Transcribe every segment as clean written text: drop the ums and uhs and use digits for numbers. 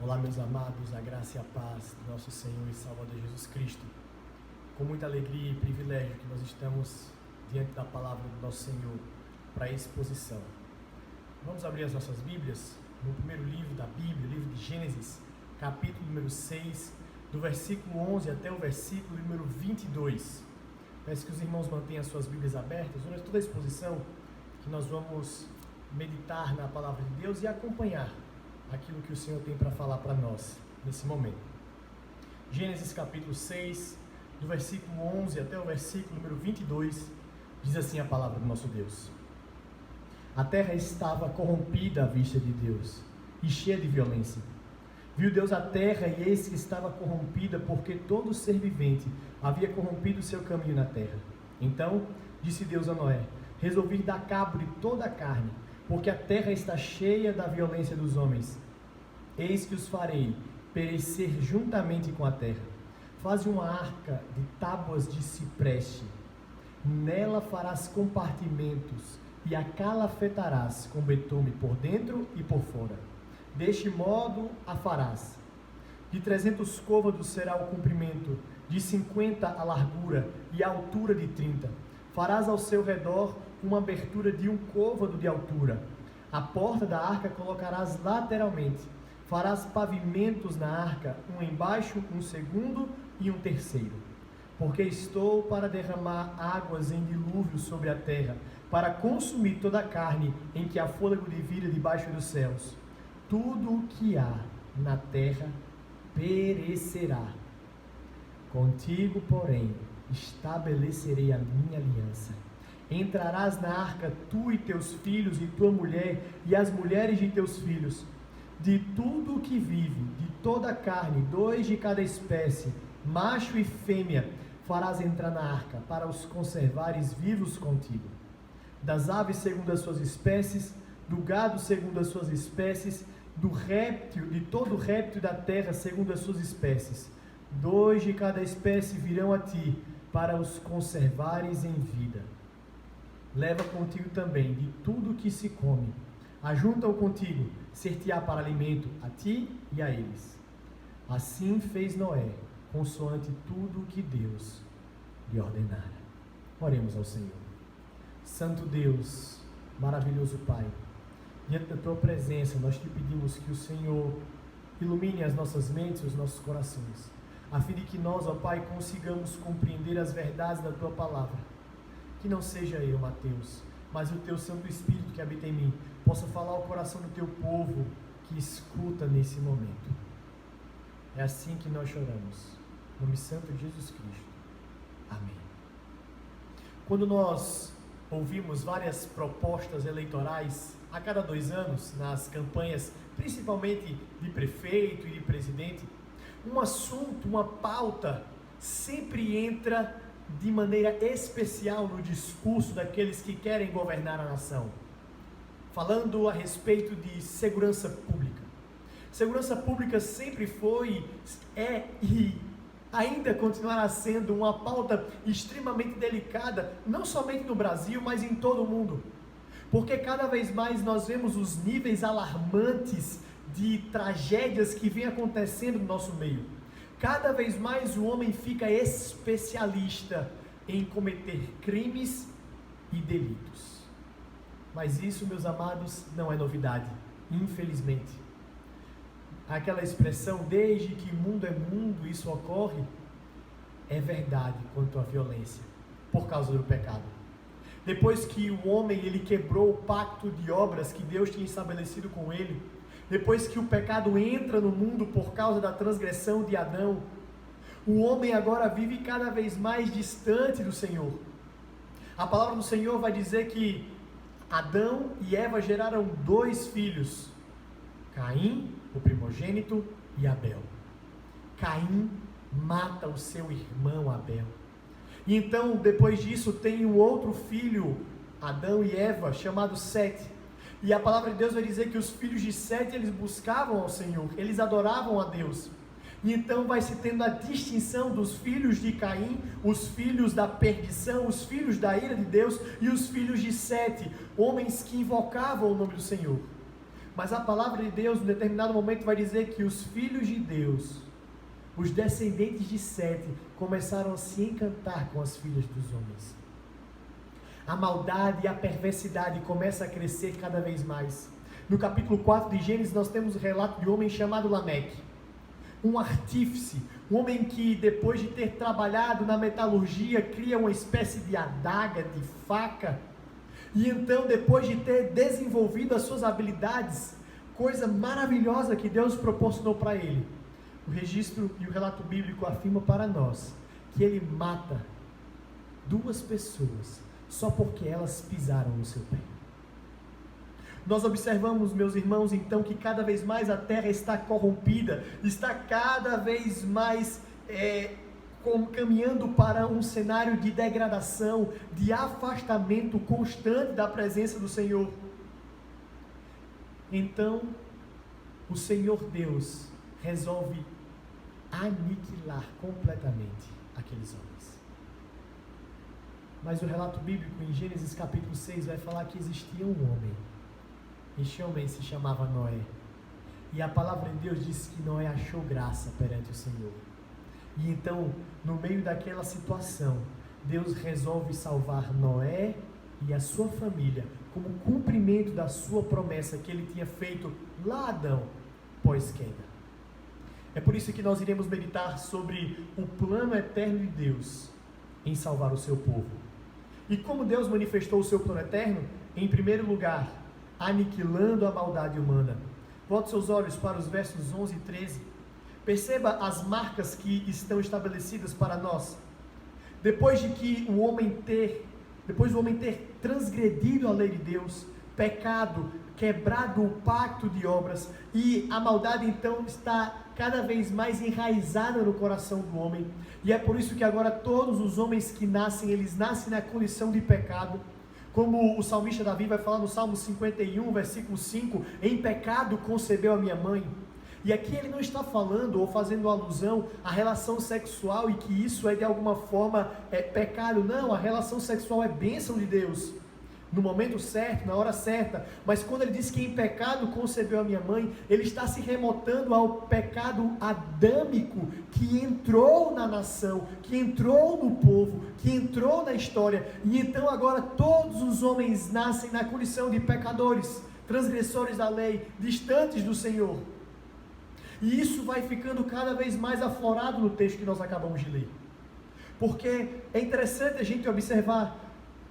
Olá, meus amados, a graça e a paz do nosso Senhor e Salvador Jesus Cristo. Com muita alegria e privilégio que nós estamos diante da palavra do nosso Senhor para a exposição. Vamos abrir as nossas Bíblias no primeiro livro da Bíblia, livro de Gênesis, capítulo número 6, do versículo 11 até o versículo número 22. Peço que os irmãos mantenham as suas Bíblias abertas durante toda a exposição, que nós vamos meditar na palavra de Deus e acompanhar aquilo que o Senhor tem para falar para nós nesse momento. Gênesis capítulo 6, do versículo 11 até o versículo número 22, diz assim a palavra do nosso Deus. A terra estava corrompida à vista de Deus e cheia de violência. Viu Deus a terra e eis que estava corrompida, porque todo ser vivente havia corrompido o seu caminho na terra. Então disse Deus a Noé: resolvi dar cabo de toda a carne, porque a terra está cheia da violência dos homens. Eis que os farei perecer juntamente com a terra. Faze uma arca de tábuas de cipreste. Nela farás compartimentos e a calafetarás com betume por dentro e por fora. Deste modo a farás. De 300 côvados será o comprimento, de 50 a largura e a altura de 30. Farás ao seu redor uma abertura de 1 côvado de altura. A porta da arca colocarás lateralmente. Farás pavimentos na arca, um embaixo, um segundo e um terceiro. Porque estou para derramar águas em dilúvio sobre a terra, para consumir toda a carne em que há fôlego de vida debaixo dos céus. Tudo o que há na terra perecerá. Contigo, porém, estabelecerei a minha aliança. Entrarás na arca, tu e teus filhos, e tua mulher, e as mulheres de teus filhos. De tudo o que vive, de toda a carne, 2 de cada espécie, macho e fêmea, farás entrar na arca, para os conservares vivos contigo. Das aves segundo as suas espécies, do gado segundo as suas espécies, do réptil, de todo réptil da terra segundo as suas espécies. 2 de cada espécie virão a ti, para os conservares em vida. Leva contigo também de tudo o que se come. Ajunta-o contigo, ser-te-á para alimento a ti e a eles. Assim fez Noé, consoante tudo o que Deus lhe ordenara. Oremos ao Senhor. Santo Deus, maravilhoso Pai, diante da tua presença nós te pedimos que o Senhor ilumine as nossas mentes e os nossos corações, a fim de que nós, ó Pai, consigamos compreender as verdades da tua palavra. Que não seja eu, Mateus, mas o teu Santo Espírito que habita em mim, possa falar ao coração do teu povo que escuta nesse momento. É assim que nós choramos. No nome santo de Jesus Cristo. Amém. Quando nós ouvimos várias propostas eleitorais a cada 2 anos, nas campanhas, principalmente de prefeito e de presidente, um assunto, uma pauta, sempre entra de maneira especial no discurso daqueles que querem governar a nação, falando a respeito de segurança pública. Segurança pública sempre foi, é e ainda continuará sendo uma pauta extremamente delicada, não somente no Brasil, mas em todo o mundo, porque cada vez mais nós vemos os níveis alarmantes de tragédias que vêm acontecendo no nosso meio. Cada vez mais o homem fica especialista em cometer crimes e delitos. Mas isso, meus amados, não é novidade, infelizmente. Aquela expressão, desde que mundo é mundo, isso ocorre, é verdade quanto à violência, por causa do pecado. Depois que o homem ele quebrou o pacto de obras que Deus tinha estabelecido com ele, depois que o pecado entra no mundo por causa da transgressão de Adão, o homem agora vive cada vez mais distante do Senhor. A palavra do Senhor vai dizer que Adão e Eva geraram 2 filhos, Caim, o primogênito, e Abel. Caim mata o seu irmão Abel. E então, depois disso, tem um outro filho, Adão e Eva, chamado Sete. E a palavra de Deus vai dizer que os filhos de Sete, eles buscavam ao Senhor, eles adoravam a Deus. E então vai se tendo a distinção dos filhos de Caim, os filhos da perdição, os filhos da ira de Deus, e os filhos de Sete, homens que invocavam o nome do Senhor. Mas a palavra de Deus, em determinado momento, vai dizer que os filhos de Deus, os descendentes de Sete, começaram a se encantar com as filhas dos homens. A maldade e a perversidade começam a crescer cada vez mais. No capítulo 4 de Gênesis, nós temos o relato de um homem chamado Lameque, um artífice, um homem que, depois de ter trabalhado na metalurgia, cria uma espécie de adaga, de faca, e então, depois de ter desenvolvido as suas habilidades, coisa maravilhosa que Deus proporcionou para ele, o registro e o relato bíblico afirma para nós que ele mata 2 pessoas só porque elas pisaram no seu pé. Nós observamos, meus irmãos, então, que cada vez mais a terra está corrompida, está cada vez mais caminhando para um cenário de degradação, de afastamento constante da presença do Senhor. Então, o Senhor Deus resolve aniquilar completamente aqueles homens. Mas o relato bíblico em Gênesis capítulo 6 vai falar que existia um homem. Este homem se chamava Noé. E a palavra de Deus diz que Noé achou graça perante o Senhor. E então, no meio daquela situação, Deus resolve salvar Noé e a sua família, como cumprimento da sua promessa que ele tinha feito lá a Adão, pós-queda. É por isso que nós iremos meditar sobre o plano eterno de Deus em salvar o seu povo. E como Deus manifestou o seu plano eterno? Em primeiro lugar, aniquilando a maldade humana. Volte seus olhos para os versos 11 e 13. Perceba as marcas que estão estabelecidas para nós. Depois do homem ter transgredido a lei de Deus, pecado, quebrado o pacto de obras, e a maldade então está cada vez mais enraizada no coração do homem, e é por isso que agora todos os homens que nascem, eles nascem na condição de pecado, como o salmista Davi vai falar no Salmo 51, versículo 5, em pecado concebeu a minha mãe. E aqui ele não está falando ou fazendo alusão à relação sexual e que isso é de alguma forma pecado. Não, a relação sexual é bênção de Deus, no momento certo, na hora certa. Mas quando ele diz que em pecado concebeu a minha mãe, ele está se remontando ao pecado adâmico que entrou na nação, que entrou no povo, que entrou na história. E então agora todos os homens nascem na condição de pecadores, transgressores da lei, distantes do Senhor. E isso vai ficando cada vez mais aflorado no texto que nós acabamos de ler. Porque é interessante a gente observar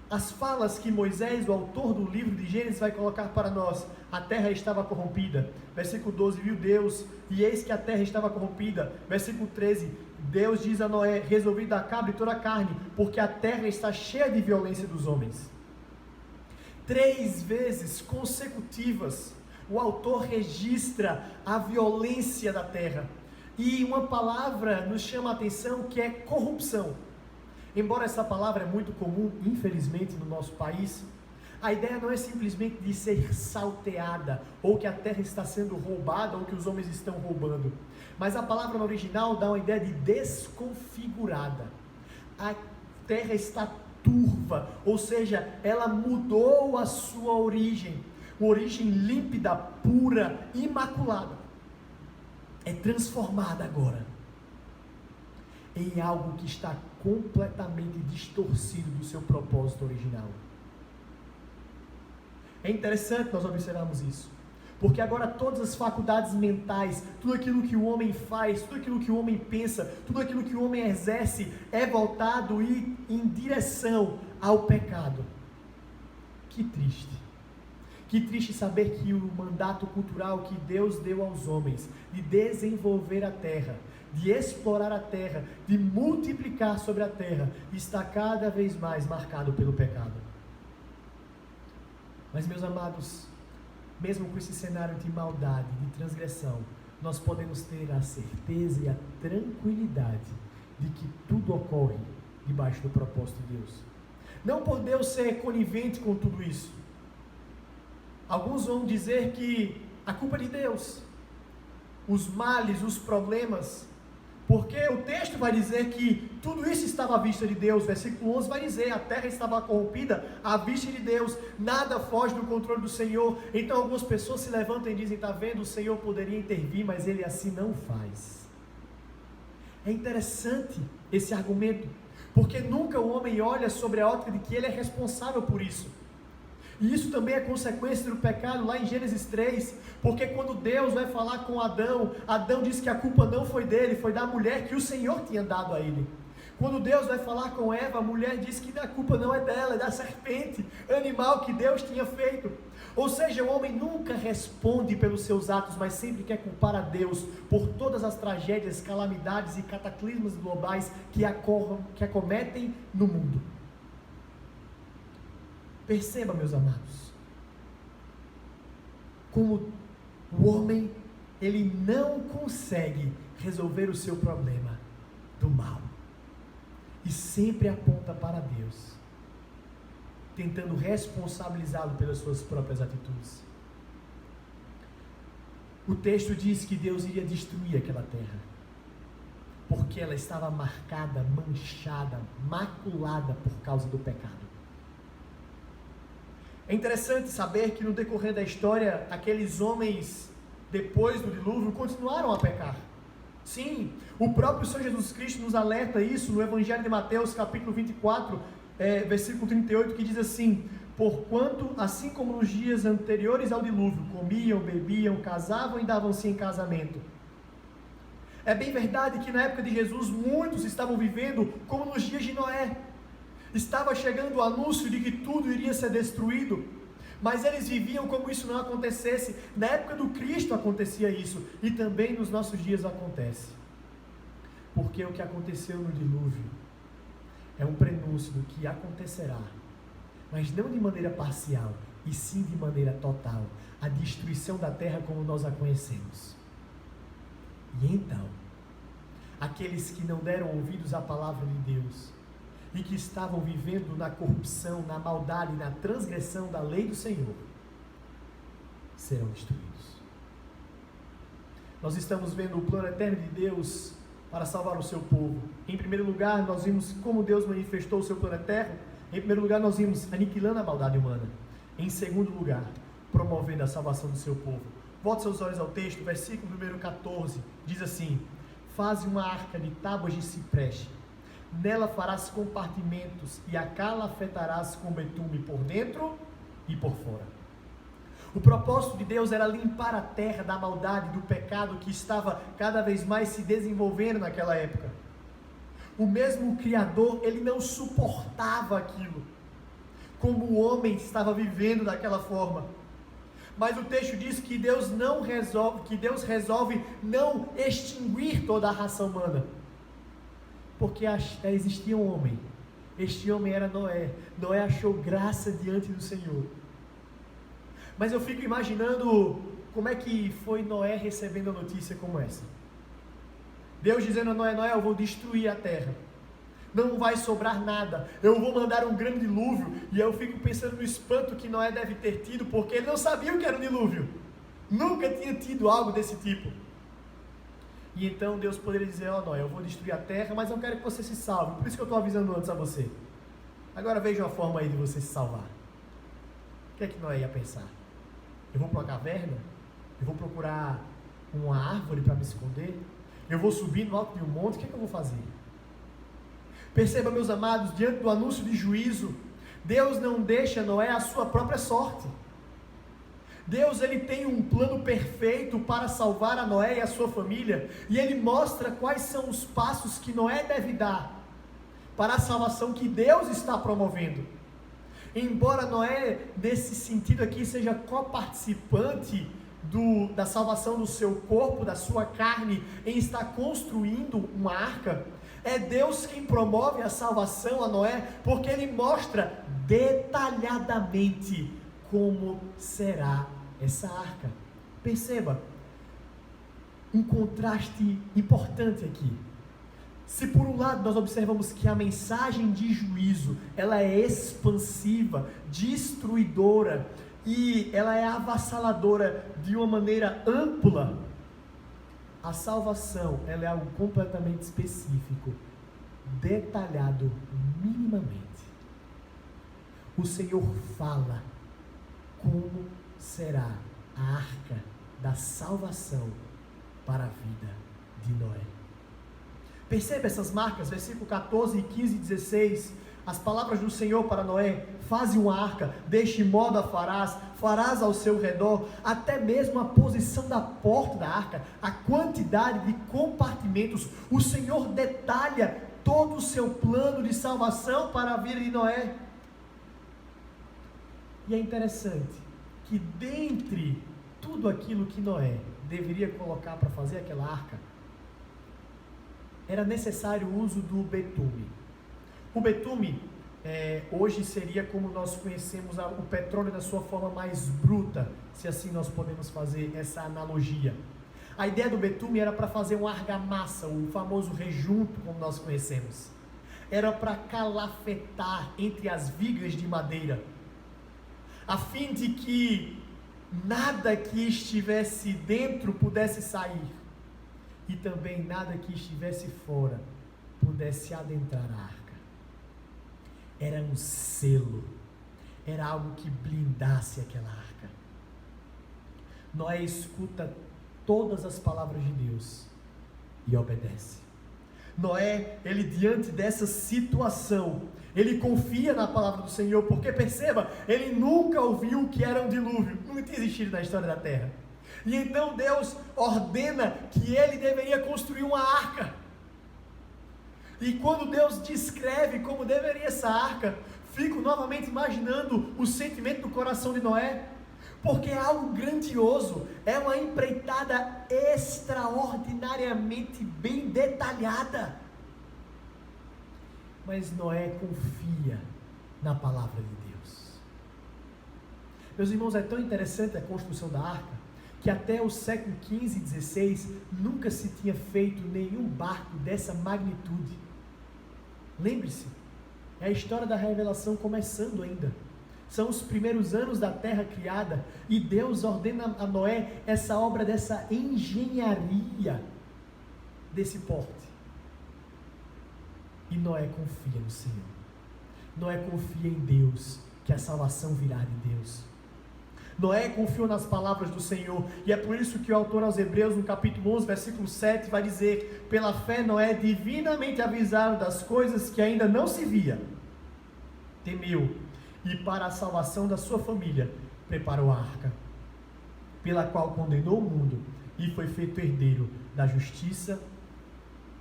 as falas que Moisés, o autor do livro de Gênesis, vai colocar para nós. A terra estava corrompida. Versículo 12, viu Deus, e eis que a terra estava corrompida. Versículo 13, Deus diz a Noé, resolvi dar cabo de toda a carne, porque a terra está cheia de violência dos homens. 3 vezes consecutivas, o autor registra a violência da terra. E uma palavra nos chama a atenção que é corrupção. Embora essa palavra é muito comum, infelizmente, no nosso país, a ideia não é simplesmente de ser salteada, ou que a terra está sendo roubada, ou que os homens estão roubando. Mas a palavra no original dá uma ideia de desconfigurada. A terra está turva, ou seja, ela mudou a sua origem. Uma origem límpida, pura, imaculada. É transformada agora em algo que está completamente distorcido do seu propósito original. É interessante nós observarmos isso, porque agora todas as faculdades mentais, tudo aquilo que o homem faz, tudo aquilo que o homem pensa, tudo aquilo que o homem exerce, é voltado em direção ao pecado. Que triste! Que triste saber que o mandato cultural que Deus deu aos homens, de desenvolver a terra, de explorar a terra, de multiplicar sobre a terra, está cada vez mais marcado pelo pecado. Mas, meus amados, mesmo com esse cenário de maldade, de transgressão, nós podemos ter a certeza e a tranquilidade de que tudo ocorre debaixo do propósito de Deus. Não por Deus ser conivente com tudo isso. Alguns vão dizer que a culpa é de Deus, os males, os problemas, Porque o texto vai dizer que tudo isso estava à vista de Deus. Versículo 11 vai dizer: a terra estava corrompida à vista de Deus, nada foge do controle do Senhor. Então algumas pessoas se levantam e dizem: está vendo, o Senhor poderia intervir, mas Ele assim não faz. É interessante esse argumento, porque nunca o homem olha sobre a ótica de que ele é responsável por isso. E isso também é consequência do pecado lá em Gênesis 3, porque quando Deus vai falar com Adão, Adão diz que a culpa não foi dele, foi da mulher que o Senhor tinha dado a ele. Quando Deus vai falar com Eva, a mulher diz que a culpa não é dela, é da serpente, animal que Deus tinha feito. Ou seja, o homem nunca responde pelos seus atos, mas sempre quer culpar a Deus por todas as tragédias, calamidades e cataclismos globais que acometem no mundo. Perceba, meus amados, como o homem, ele não consegue resolver o seu problema do mal, e sempre aponta para Deus, tentando responsabilizá-lo pelas suas próprias atitudes. O texto diz que Deus iria destruir aquela terra, porque ela estava marcada, manchada, maculada por causa do pecado. É interessante saber que no decorrer da história, aqueles homens, depois do dilúvio, continuaram a pecar. Sim, o próprio Senhor Jesus Cristo nos alerta isso no Evangelho de Mateus, capítulo 24, versículo 38, que diz assim: porquanto, assim como nos dias anteriores ao dilúvio, comiam, bebiam, casavam e davam-se em casamento. É bem verdade que na época de Jesus, muitos estavam vivendo como nos dias de Noé. Estava chegando o anúncio de que tudo iria ser destruído, mas eles viviam como isso não acontecesse. Na época do Cristo acontecia isso, e também nos nossos dias acontece, porque o que aconteceu no dilúvio é um prenúncio do que acontecerá, mas não de maneira parcial, e sim de maneira total, a destruição da terra como nós a conhecemos. E então, aqueles que não deram ouvidos à palavra de Deus, e que estavam vivendo na corrupção, na maldade, na transgressão da lei do Senhor, serão destruídos. Nós estamos vendo o plano eterno de Deus para salvar o seu povo. Em primeiro lugar, nós vimos como Deus manifestou o seu plano eterno. Em primeiro lugar, nós vimos aniquilando a maldade humana. Em segundo lugar, promovendo a salvação do seu povo. Volte seus olhos ao texto, versículo número 14, diz assim: faze uma arca de tábuas de cipreste, nela farás compartimentos e a calafetarás com betume por dentro e por fora. O propósito de Deus era limpar a terra da maldade, do pecado que estava cada vez mais se desenvolvendo naquela época. O mesmo Criador, ele não suportava aquilo, como o homem estava vivendo daquela forma. Mas o texto diz que Deus resolve não extinguir toda a raça humana, porque existia um homem. Este homem era Noé. Noé achou graça diante do Senhor. Mas eu fico imaginando como é que foi Noé recebendo a notícia como essa. Deus dizendo a Noé: Noé, eu vou destruir a terra, não vai sobrar nada, eu vou mandar um grande dilúvio. E eu fico pensando no espanto que Noé deve ter tido, porque ele não sabia o que era um dilúvio, nunca tinha tido algo desse tipo. E então Deus poderia dizer: ó Noé, eu vou destruir a terra, mas eu quero que você se salve, por isso que eu estou avisando antes a você. Agora veja uma forma aí de você se salvar. O que é que Noé ia pensar? Eu vou para uma caverna? Eu vou procurar uma árvore para me esconder? Eu vou subir no alto de um monte? O que é que eu vou fazer? Perceba, meus amados, diante do anúncio de juízo, Deus não deixa Noé à sua própria sorte. Deus, ele tem um plano perfeito para salvar a Noé e a sua família, e ele mostra quais são os passos que Noé deve dar para a salvação que Deus está promovendo. Embora Noé, nesse sentido aqui, seja coparticipante da salvação do seu corpo, da sua carne, em estar construindo uma arca, é Deus quem promove a salvação a Noé, porque ele mostra detalhadamente como será essa arca. Perceba, um contraste importante aqui. Se por um lado nós observamos que a mensagem de juízo, ela é expansiva, destruidora, e ela é avassaladora de uma maneira ampla, A salvação, ela é algo completamente específico, detalhado minimamente. O Senhor fala como será a arca da salvação para a vida de Noé. Perceba essas marcas, versículo 14, 15 e 16. As palavras do Senhor para Noé: faze uma arca, deste modo a farás ao seu redor, até mesmo a posição da porta da arca, a quantidade de compartimentos. O Senhor detalha todo o seu plano de salvação para a vida de Noé. E é interessante que dentre tudo aquilo que Noé deveria colocar para fazer aquela arca, era necessário o uso do betume. O betume, hoje seria como nós conhecemos o petróleo na sua forma mais bruta, se assim nós podemos fazer essa analogia. A ideia do betume era para fazer uma argamassa, o famoso rejunto, como nós conhecemos. Era para calafetar entre as vigas de madeira, a fim de que nada que estivesse dentro pudesse sair, e também nada que estivesse fora pudesse adentrar a arca. Era um selo, era algo que blindasse aquela arca. Noé escuta todas as palavras de Deus e obedece. Noé, ele diante dessa situação, ele confia na palavra do Senhor, porque perceba, ele nunca ouviu o que era um dilúvio, nunca tinha existido na história da terra. E então Deus ordena que ele deveria construir uma arca. E quando Deus descreve como deveria essa arca, fico novamente imaginando o sentimento do coração de Noé, porque é algo grandioso, é uma empreitada extraordinariamente bem detalhada. Mas Noé confia na palavra de Deus. Meus irmãos, é tão interessante a construção da arca, que até o século XV e XVI nunca se tinha feito nenhum barco dessa magnitude. Lembre-se, é a história da revelação começando ainda. São os primeiros anos da terra criada, e Deus ordena a Noé essa obra, dessa engenharia, desse porte. E Noé confia no Senhor. Noé confia em Deus, que a salvação virá de Deus. Noé confiou nas palavras do Senhor, e é por isso que o autor aos Hebreus, no capítulo 11, versículo 7, vai dizer: pela fé Noé, divinamente avisado das coisas que ainda não se via, temeu, e para a salvação da sua família, preparou a arca, pela qual condenou o mundo, e foi feito herdeiro da justiça,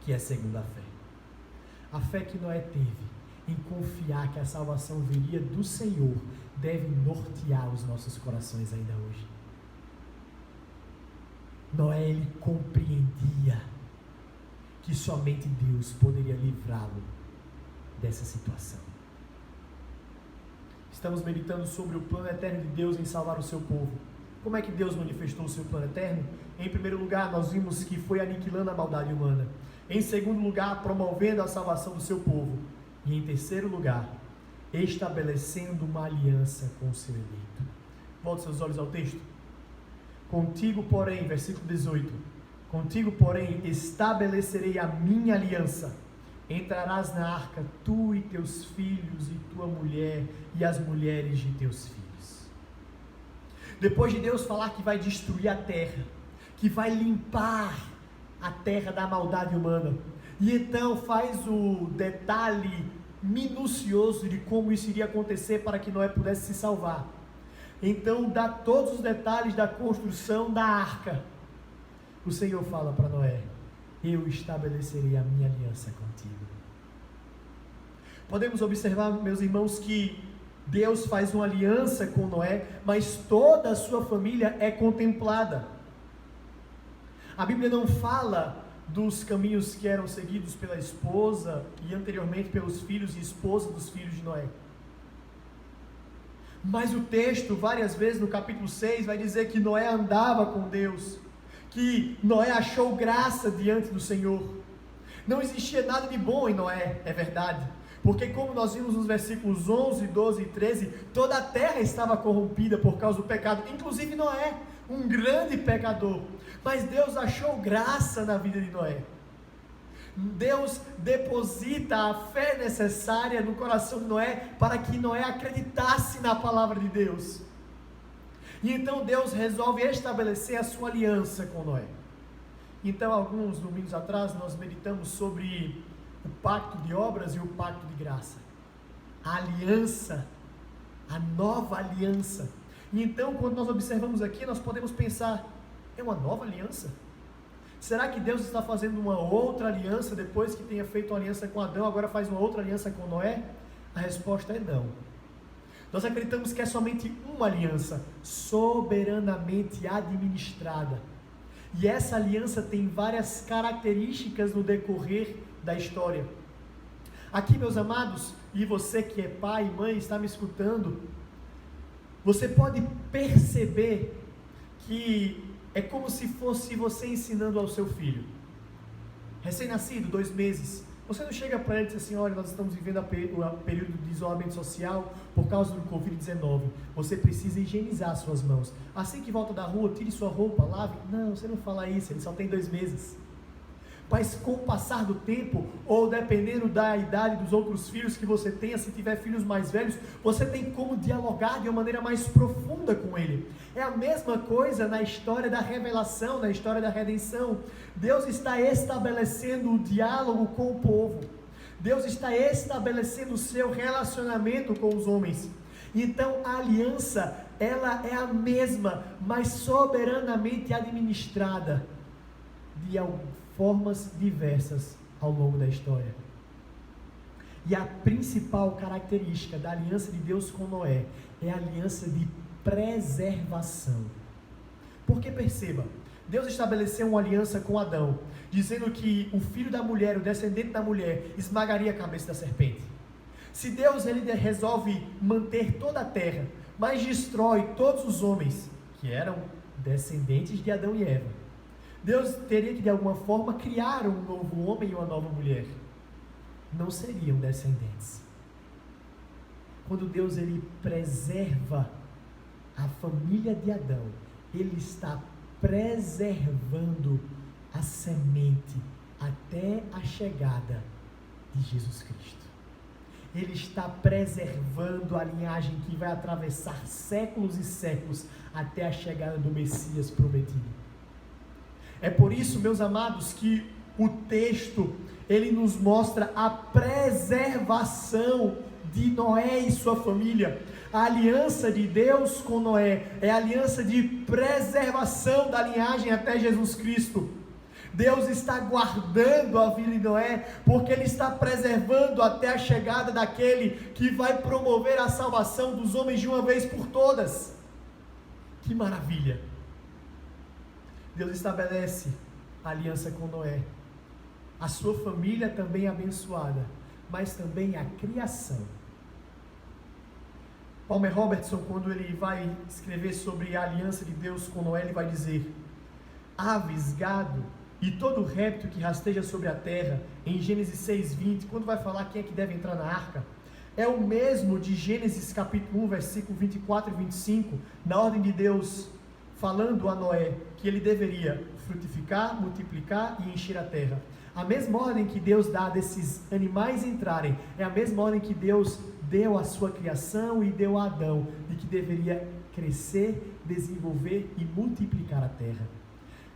que é segundo a fé. A fé que Noé teve em confiar que a salvação viria do Senhor, deve nortear os nossos corações ainda hoje. Noé, ele compreendia que somente Deus poderia livrá-lo dessa situação. Estamos meditando sobre o plano eterno de Deus em salvar o seu povo. Como é que Deus manifestou o seu plano eterno? Em primeiro lugar, nós vimos que foi aniquilando a maldade humana. Em segundo lugar, promovendo a salvação do seu povo. E em terceiro lugar, estabelecendo uma aliança com o seu eleito. Volte seus olhos ao texto. Contigo, porém, versículo 18. Contigo, porém, estabelecerei a minha aliança. Entrarás na arca, tu e teus filhos, e tua mulher, e as mulheres de teus filhos. Depois de Deus falar que vai destruir a terra, que vai limpar a terra da maldade humana, e então faz o detalhe minucioso de como isso iria acontecer para que Noé pudesse se salvar. Então dá todos os detalhes da construção da arca. O Senhor fala para Noé: eu estabelecerei a minha aliança contigo. Podemos observar, meus irmãos, que Deus faz uma aliança com Noé, mas toda a sua família é contemplada. A Bíblia não fala dos caminhos que eram seguidos pela esposa e anteriormente pelos filhos e esposa dos filhos de Noé. Mas o texto, várias vezes no capítulo 6, vai dizer que Noé andava com Deus, que Noé achou graça diante do Senhor. Não existia nada de bom em Noé, é verdade, porque como nós vimos nos versículos 11, 12 e 13, toda a terra estava corrompida por causa do pecado, inclusive Noé, um grande pecador. Mas Deus achou graça na vida de Noé. Deus deposita a fé necessária no coração de Noé para que Noé acreditasse na palavra de Deus. E então Deus resolve estabelecer a sua aliança com Noé. Então, alguns domingos atrás, nós meditamos sobre o pacto de obras e o pacto de graça. A aliança, a nova aliança. E então, quando nós observamos aqui, nós podemos pensar, é uma nova aliança? Será que Deus está fazendo uma outra aliança depois que tenha feito uma aliança com Adão, agora faz uma outra aliança com Noé? A resposta é não. Nós acreditamos que é somente uma aliança, soberanamente administrada. E essa aliança tem várias características no decorrer da história. Aqui, meus amados, e você que é pai e mãe, está me escutando, você pode perceber que é como se fosse você ensinando ao seu filho, recém-nascido, 2 meses. Você não chega para ele e diz assim, olha, nós estamos vivendo o período de isolamento social por causa do Covid-19. Você precisa higienizar suas mãos. Assim que volta da rua, tire sua roupa, lave. Não, você não fala isso, ele só tem 2 meses. Mas com o passar do tempo, ou dependendo da idade dos outros filhos que você tenha, se tiver filhos mais velhos, você tem como dialogar de uma maneira mais profunda com ele. É a mesma coisa na história da revelação, na história da redenção. Deus está estabelecendo o diálogo com o povo. Deus está estabelecendo o seu relacionamento com os homens. Então a aliança, ela é a mesma, mas soberanamente administrada de formas diversas ao longo da história. E a principal característica da aliança de Deus com Noé é a aliança de preservação. Porque perceba, Deus estabeleceu uma aliança com Adão, dizendo que o filho da mulher, o descendente da mulher, esmagaria a cabeça da serpente. Se Deus ele resolve manter toda a terra, mas destrói todos os homens que eram descendentes de Adão e Eva, Deus teria que de alguma forma criar um novo homem e uma nova mulher. Não seriam descendentes. Quando Deus ele preserva a família de Adão, ele está preservando a semente até a chegada de Jesus Cristo. Ele está preservando a linhagem que vai atravessar séculos e séculos até a chegada do Messias prometido. É por isso, meus amados, que o texto, ele nos mostra a preservação de Noé e sua família. A aliança de Deus com Noé é a aliança de preservação da linhagem até Jesus Cristo. Deus está guardando a vida de Noé, porque Ele está preservando até a chegada daquele que vai promover a salvação dos homens de uma vez por todas. Que maravilha! Deus estabelece a aliança com Noé, a sua família também abençoada, mas também a criação. Palmer Robertson, quando ele vai escrever sobre a aliança de Deus com Noé, ele vai dizer: aves, gado e todo réptil que rasteja sobre a terra, em Gênesis 6:20, quando vai falar quem é que deve entrar na arca, é o mesmo de Gênesis capítulo 1, versículo 24 e 25, na ordem de Deus, falando a Noé que ele deveria frutificar, multiplicar e encher a terra. A mesma ordem que Deus dá desses animais entrarem, é a mesma ordem que Deus deu à sua criação e deu a Adão, de que deveria crescer, desenvolver e multiplicar a terra.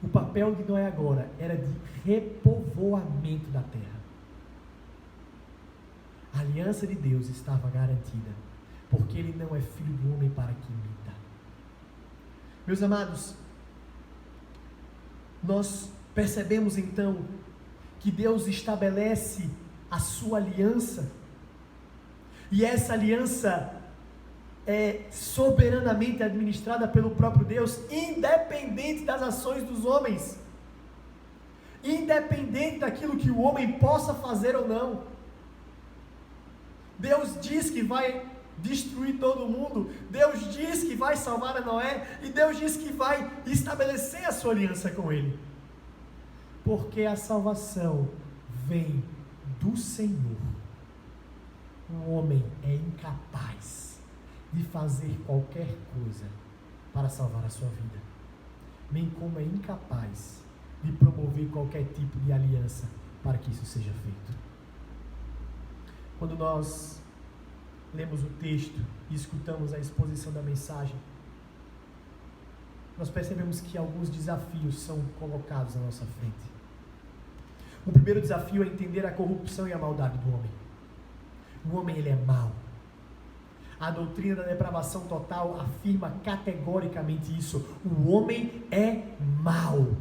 O papel de Noé agora era de repovoamento da terra. A aliança de Deus estava garantida, porque ele não é filho do homem para que minta. Meus amados, nós percebemos então que Deus estabelece a sua aliança, e essa aliança é soberanamente administrada pelo próprio Deus, independente das ações dos homens, independente daquilo que o homem possa fazer ou não. Deus diz que vai destruir todo mundo, Deus diz que vai salvar a Noé, e Deus diz que vai estabelecer a sua aliança com ele, porque a salvação vem do Senhor. O homem é incapaz de fazer qualquer coisa para salvar a sua vida. bem como é incapaz de promover qualquer tipo de aliança para que isso seja feito. Quando nós lemos o texto e escutamos a exposição da mensagem, nós percebemos que alguns desafios são colocados à nossa frente. O primeiro desafio é entender a corrupção e a maldade do homem. O homem, ele é mau. A doutrina da depravação total afirma categoricamente isso. O homem é mau.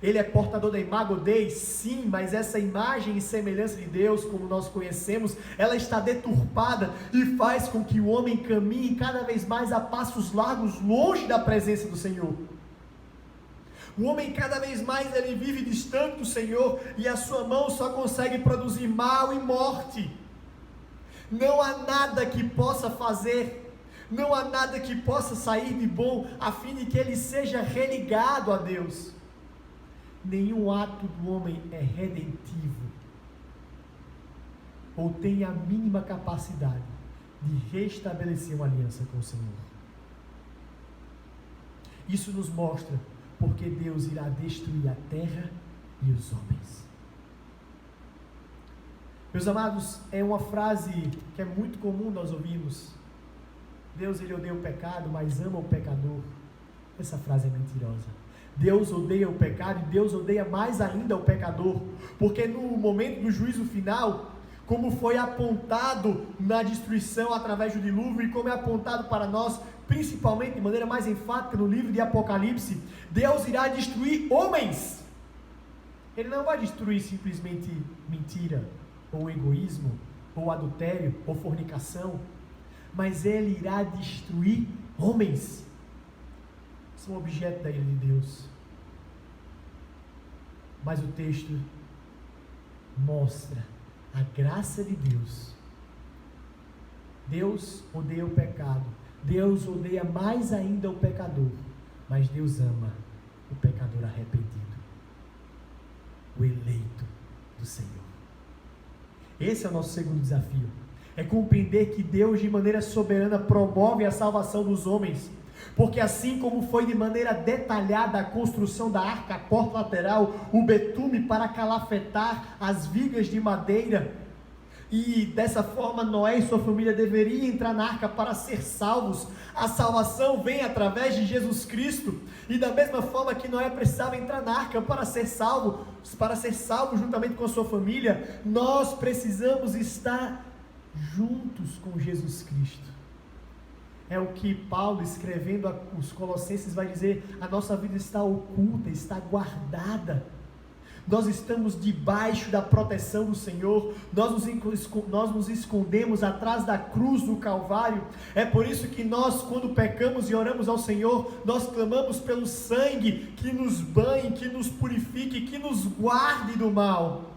Ele é portador da imago Dei, sim, mas essa imagem e semelhança de Deus, como nós conhecemos, ela está deturpada e faz com que o homem caminhe cada vez mais a passos largos, longe da presença do Senhor. O homem cada vez mais ele vive distante do Senhor e a sua mão só consegue produzir mal e morte. Não há nada que possa fazer, não há nada que possa sair de bom a fim de que ele seja religado a Deus. Nenhum ato do homem é redentivo ou tem a mínima capacidade de restabelecer uma aliança com o Senhor. Isso nos mostra porque Deus irá destruir a terra e os homens. Meus amados, é uma frase que é muito comum nós ouvirmos. Deus, ele odeia o pecado, mas ama o pecador. Essa frase é mentirosa. Deus odeia o pecado e Deus odeia mais ainda o pecador, porque no momento do juízo final, como foi apontado na destruição através do dilúvio e como é apontado para nós, principalmente de maneira mais enfática no livro de Apocalipse, Deus irá destruir homens. Ele não vai destruir simplesmente mentira, ou egoísmo, ou adultério, ou fornicação, mas Ele irá destruir homens. São objeto da ira de Deus. Mas o texto mostra a graça de Deus. Deus odeia o pecado. Deus odeia mais ainda o pecador. Mas Deus ama o pecador arrependido, o eleito do Senhor. Esse é o nosso segundo desafio. É compreender que Deus de maneira soberana promove a salvação dos homens. Porque assim como foi de maneira detalhada a construção da arca, a porta lateral, o betume para calafetar as vigas de madeira, e dessa forma Noé e sua família deveriam entrar na arca para ser salvos, a salvação vem através de Jesus Cristo, e da mesma forma que Noé precisava entrar na arca para ser salvo juntamente com a sua família, nós precisamos estar juntos com Jesus Cristo. É o que Paulo, escrevendo aos Colossenses, vai dizer: a nossa vida está oculta, está guardada. Nós estamos debaixo da proteção do Senhor, nós nos escondemos atrás da cruz do Calvário. É por isso que nós, quando pecamos e oramos ao Senhor, nós clamamos pelo sangue que nos banhe, que nos purifique, que nos guarde do mal.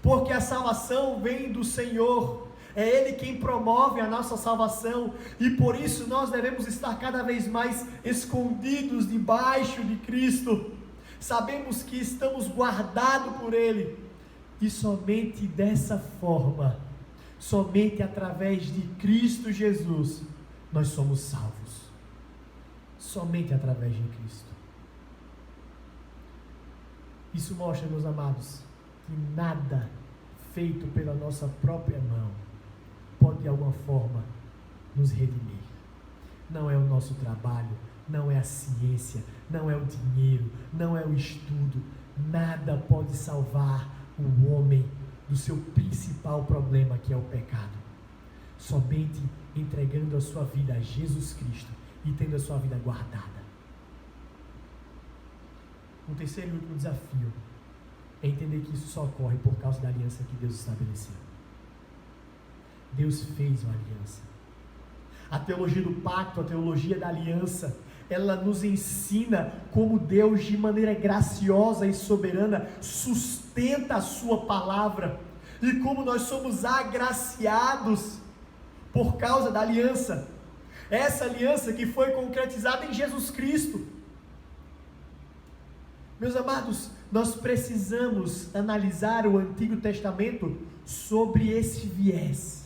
Porque a salvação vem do Senhor. É Ele quem promove a nossa salvação, e por isso nós devemos estar cada vez mais escondidos debaixo de Cristo. Sabemos que estamos guardados por Ele, e somente dessa forma, somente através de Cristo Jesus, nós somos salvos. Somente através de Cristo. Isso mostra, meus amados, que nada feito pela nossa própria mão pode de alguma forma nos redimir. Não é o nosso trabalho, não é a ciência, não é o dinheiro, não é o estudo, nada pode salvar o homem do seu principal problema, que é o pecado. Somente entregando a sua vida a Jesus Cristo e tendo a sua vida guardada. O terceiro e último desafio é entender que isso só ocorre por causa da aliança que Deus estabeleceu. Deus fez uma aliança. A teologia do pacto, a teologia da aliança, ela nos ensina como Deus, de maneira graciosa e soberana, sustenta a sua palavra, e como nós somos agraciados por causa da aliança. Essa aliança que foi concretizada em Jesus Cristo. Meus amados, nós precisamos analisar o Antigo Testamento sobre esse viés.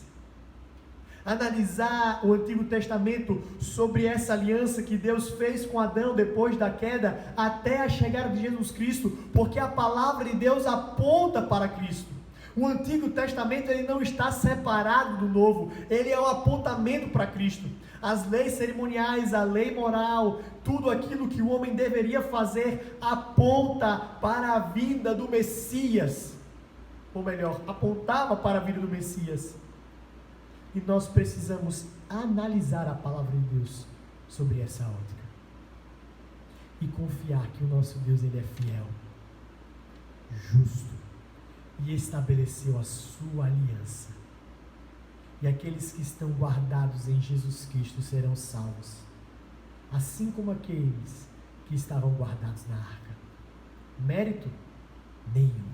analisar o Antigo Testamento sobre essa aliança que Deus fez com Adão depois da queda, até a chegada de Jesus Cristo, porque a palavra de Deus aponta para Cristo. O Antigo Testamento ele não está separado do Novo, ele é o apontamento para Cristo. As leis cerimoniais, a lei moral, tudo aquilo que o homem deveria fazer aponta para a vinda do Messias, ou melhor, apontava para a vinda do Messias. E nós precisamos analisar a palavra de Deus sobre essa ótica e confiar que o nosso Deus ele é fiel, justo e estabeleceu a sua aliança. E aqueles que estão guardados em Jesus Cristo serão salvos, assim como aqueles que estavam guardados na arca. Mérito? Nenhum.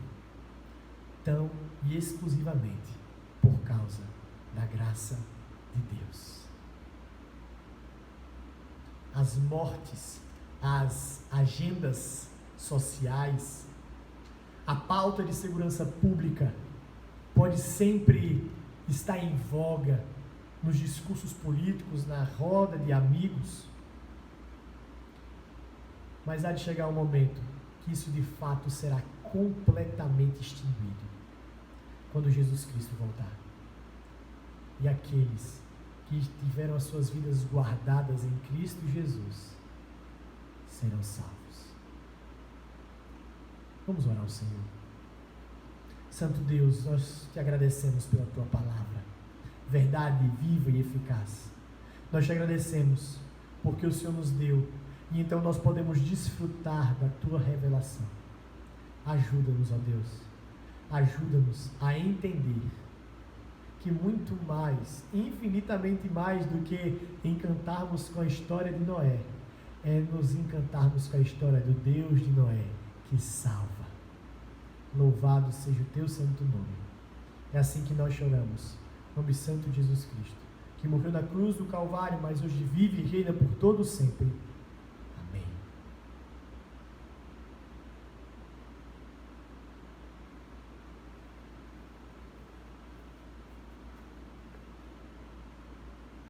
Tão e exclusivamente por causa da graça de Deus. As mortes, as agendas sociais, a pauta de segurança pública pode sempre estar em voga nos discursos políticos, na roda de amigos, mas há de chegar um momento que isso de fato será completamente extinguido quando Jesus Cristo voltar. E aqueles que tiveram as suas vidas guardadas em Cristo Jesus serão salvos. Vamos orar ao Senhor. Santo Deus, nós te agradecemos pela tua palavra, verdade viva e eficaz. Nós te agradecemos porque o Senhor nos deu e então nós podemos desfrutar da tua revelação. Ajuda-nos, ó Deus, ajuda-nos a entender que muito mais, infinitamente mais do que encantarmos com a história de Noé, é nos encantarmos com a história do Deus de Noé, que salva. Louvado seja o teu santo nome. É assim que nós choramos, no nome santo de Jesus Cristo, que morreu na cruz do Calvário, mas hoje vive e reina por todo sempre.